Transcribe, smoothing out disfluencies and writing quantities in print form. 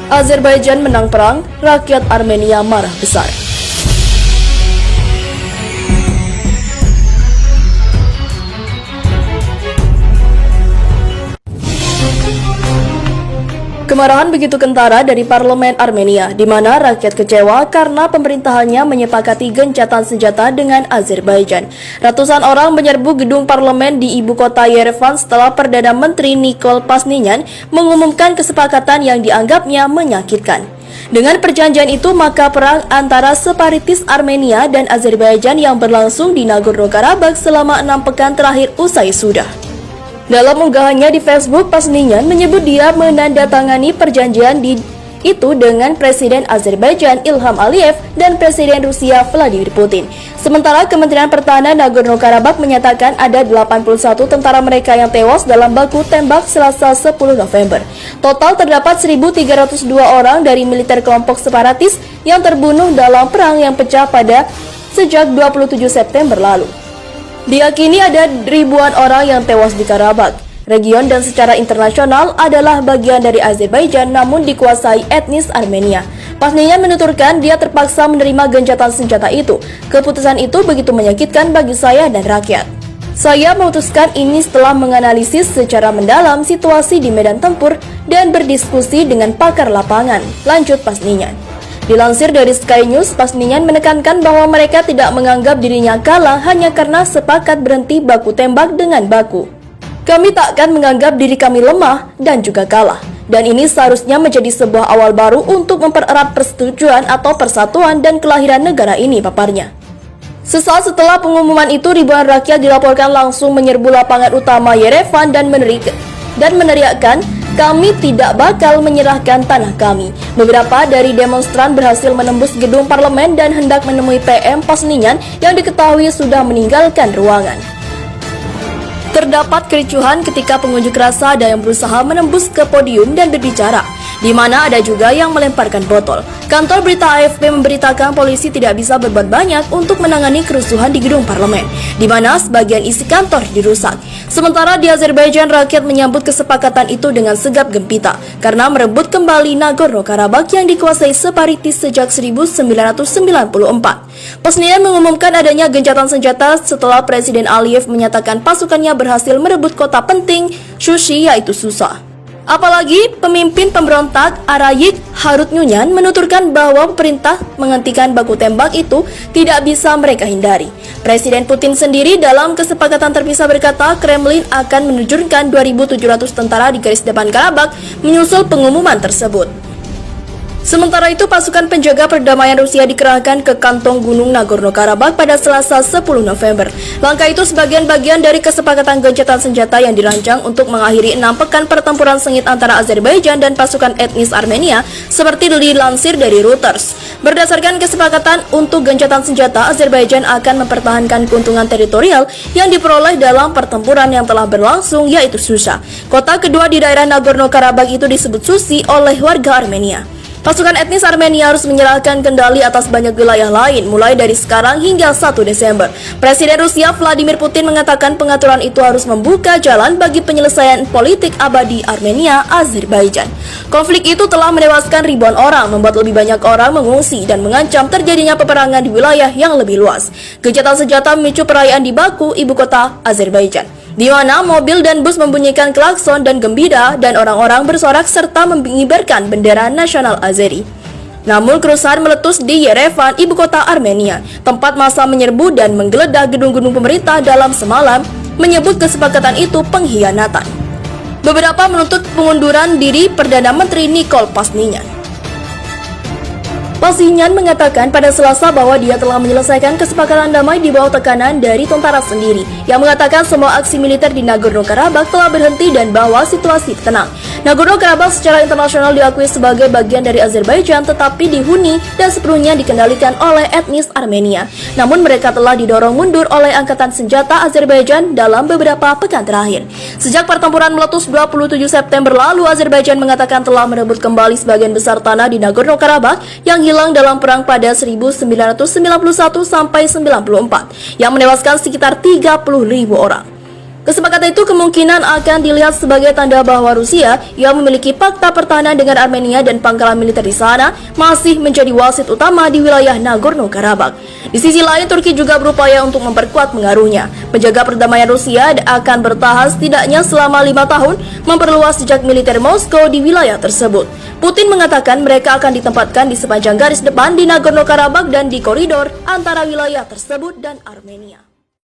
Azerbaijan menang perang, rakyat Armenia marah besar. Kemarahan begitu kentara dari parlemen Armenia, di mana rakyat kecewa karena pemerintahannya menyepakati gencatan senjata dengan Azerbaijan. Ratusan orang menyerbu gedung parlemen di ibu kota Yerevan setelah Perdana Menteri Nikol Pashinyan mengumumkan kesepakatan yang dianggapnya menyakitkan. Dengan perjanjian itu, maka perang antara separatis Armenia dan Azerbaijan yang berlangsung di Nagorno-Karabakh selama 6 pekan terakhir usai sudah. Dalam unggahannya di Facebook, Pashinyan menyebut dia menandatangani perjanjian itu dengan Presiden Azerbaijan Ilham Aliyev dan Presiden Rusia Vladimir Putin. Sementara Kementerian Pertahanan Nagorno-Karabakh menyatakan ada 81 tentara mereka yang tewas dalam baku tembak Selasa 10 November. Total terdapat 1.302 orang dari militer kelompok separatis yang terbunuh dalam perang yang pecah sejak 27 September lalu. Diyakini ada ribuan orang yang tewas di Karabakh. Region dan secara internasional adalah bagian dari Azerbaijan namun dikuasai etnis Armenia. Pashinyan menuturkan dia terpaksa menerima gencatan senjata itu. Keputusan itu begitu menyakitkan bagi saya dan rakyat. Saya memutuskan ini setelah menganalisis secara mendalam situasi di medan tempur dan berdiskusi dengan pakar lapangan, lanjut Pashinyan. Dilansir dari Sky News, Pashinyan menekankan bahwa mereka tidak menganggap dirinya kalah hanya karena sepakat berhenti baku tembak dengan baku. Kami tak akan menganggap diri kami lemah dan juga kalah. Dan ini seharusnya menjadi sebuah awal baru untuk mempererat persetujuan atau persatuan dan kelahiran negara ini, paparnya. Sesaat setelah pengumuman itu, ribuan rakyat dilaporkan langsung menyerbu lapangan utama Yerevan dan meneriakkan, "Kami tidak bakal menyerahkan tanah kami." Beberapa dari demonstran berhasil menembus gedung parlemen dan hendak menemui PM Pashinyan yang diketahui sudah meninggalkan ruangan. Terdapat kericuhan ketika pengunjuk rasa ada yang berusaha menembus ke podium dan berbicara, di mana ada juga yang melemparkan botol. Kantor berita AFP memberitakan polisi tidak bisa berbuat banyak untuk menangani kerusuhan di gedung parlemen, di mana sebagian isi kantor dirusak. Sementara di Azerbaijan, rakyat menyambut kesepakatan itu dengan segap gempita karena merebut kembali Nagorno-Karabakh yang dikuasai separatis sejak 1994. Pashinyan mengumumkan adanya gencatan senjata setelah Presiden Aliyev menyatakan pasukannya berhasil merebut kota penting Shushi yaitu Susa. Apalagi pemimpin pemberontak Arayik Harutyunyan menuturkan bahwa perintah menghentikan baku tembak itu tidak bisa mereka hindari. Presiden Putin sendiri dalam kesepakatan terpisah berkata Kremlin akan menerjunkan 2.700 tentara di garis depan Karabakh menyusul pengumuman tersebut. Sementara itu, pasukan penjaga perdamaian Rusia dikerahkan ke kantong gunung Nagorno-Karabakh pada Selasa 10 November. Langkah itu sebagian bagian dari kesepakatan gencatan senjata yang dirancang untuk mengakhiri 6 pekan pertempuran sengit antara Azerbaijan dan pasukan etnis Armenia, seperti dilansir dari Reuters. Berdasarkan kesepakatan untuk gencatan senjata, Azerbaijan akan mempertahankan keuntungan teritorial yang diperoleh dalam pertempuran yang telah berlangsung, yaitu Susa. Kota kedua di daerah Nagorno-Karabakh itu disebut Susi oleh warga Armenia. Pasukan etnis Armenia harus menyerahkan kendali atas banyak wilayah lain mulai dari sekarang hingga 1 Desember. Presiden Rusia Vladimir Putin mengatakan pengaturan itu harus membuka jalan bagi penyelesaian politik abadi Armenia-Azerbaijan. Konflik itu telah menewaskan ribuan orang, membuat lebih banyak orang mengungsi dan mengancam terjadinya peperangan di wilayah yang lebih luas. Gencatan senjata memicu perayaan di Baku, ibu kota Azerbaijan, di mana mobil dan bus membunyikan klakson dan gembira dan orang-orang bersorak serta mengibarkan bendera nasional Azeri. Namun kerusuhan meletus di Yerevan, ibu kota Armenia, tempat massa menyerbu dan menggeledah gedung-gedung pemerintah dalam semalam, menyebut kesepakatan itu pengkhianatan. Beberapa menuntut pengunduran diri Perdana Menteri Nikol Pashinyan. Pashinyan mengatakan pada Selasa bahwa dia telah menyelesaikan kesepakatan damai di bawah tekanan dari tentara sendiri, yang mengatakan semua aksi militer di Nagorno-Karabakh telah berhenti dan bahwa situasi tenang. Nagorno-Karabakh secara internasional diakui sebagai bagian dari Azerbaijan, tetapi dihuni dan sepenuhnya dikendalikan oleh etnis Armenia. Namun mereka telah didorong mundur oleh angkatan senjata Azerbaijan dalam beberapa pekan terakhir. Sejak pertempuran meletus 27 September lalu, Azerbaijan mengatakan telah merebut kembali sebagian besar tanah di Nagorno-Karabakh yang hilang dalam perang pada 1991 sampai 94 yang menewaskan sekitar 30.000 orang. Kesepakatan itu kemungkinan akan dilihat sebagai tanda bahwa Rusia yang memiliki fakta pertahanan dengan Armenia dan pangkalan militer di sana masih menjadi wasit utama di wilayah Nagorno-Karabakh. Di sisi lain, Turki juga berupaya untuk memperkuat pengaruhnya. Penjaga perdamaian Rusia akan bertahan setidaknya selama 5 tahun, memperluas jejak militer Moskow di wilayah tersebut. Putin mengatakan mereka akan ditempatkan di sepanjang garis depan di Nagorno-Karabakh dan di koridor antara wilayah tersebut dan Armenia.